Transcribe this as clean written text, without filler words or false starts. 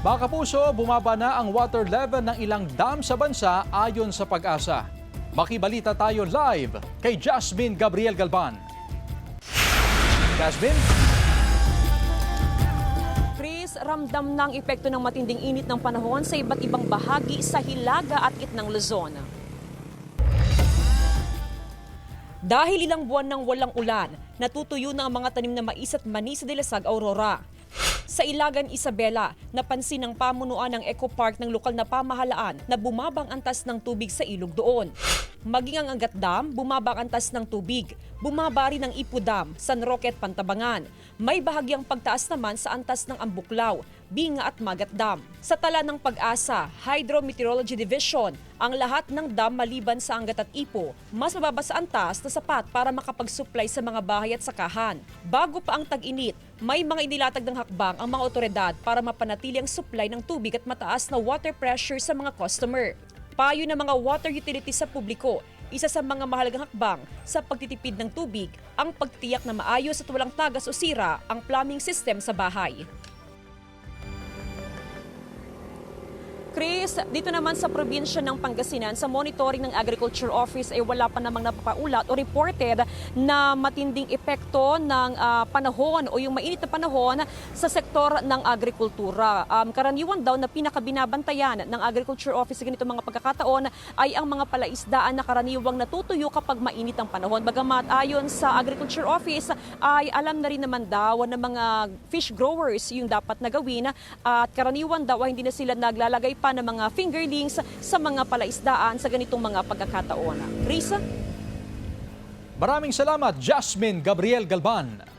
Mga kapuso, bumaba na ang water level ng ilang dam sa bansa ayon sa Pag-asa. Makibalita tayo live kay Jasmine Gabriel Galban. Jasmine? Chris, ramdam ng epekto ng matinding init ng panahon sa iba't ibang bahagi sa Hilaga at Gitnang Luzon. Dahil ilang buwan nang walang ulan, natutuyo na ang mga tanim na mais at mani sa Dilasag, Aurora. Sa Ilagan, Isabela, napansin ng pamunuan ng Eco Park ng lokal na pamahalaan na bumabang antas ng tubig sa ilog doon. Maging ang Angat Dam, bumaba ang antas ng tubig. Bumaba rin ang Ipu Dam, San Roque at Pantabangan. May bahagyang pagtaas naman sa antas ng Ambuklaw, Binga at Magat Dam. Sa tala ng Pag-asa, Hydrometeorology Division, ang lahat ng dam maliban sa Angat at Ipo, mas mababa sa antas na sapat para makapag-supply sa mga bahay at sakahan. Bago pa ang tag-init, may mga inilatag ng hakbang ang mga otoridad para mapanatili ang supply ng tubig at mataas na water pressure sa mga customer. Payo ng mga water utilities sa publiko, isa sa mga mahalagang hakbang sa pagtitipid ng tubig ang pagtitiyak na maayos at walang tagas o sira ang plumbing system sa bahay. Chris, dito naman sa probinsya ng Pangasinan, sa monitoring ng Agriculture Office ay wala pa namang napapaulat o reported na matinding epekto ng panahon o yung mainit na panahon sa sektor ng agrikultura. Karaniwan daw na pinakabinabantayan ng Agriculture Office sa ganitong mga pagkakataon ay ang mga palaisdaan na karaniwang natutuyo kapag mainit ang panahon. Bagamat ayon sa Agriculture Office ay alam na rin naman daw ng mga fish growers yung dapat na gawin at karaniwan daw ay hindi na sila naglalagay pa ng mga fingerlings sa mga palaisdaan sa ganitong mga pagkakataon. Risa? Maraming salamat, Jasmine Gabriel Galban.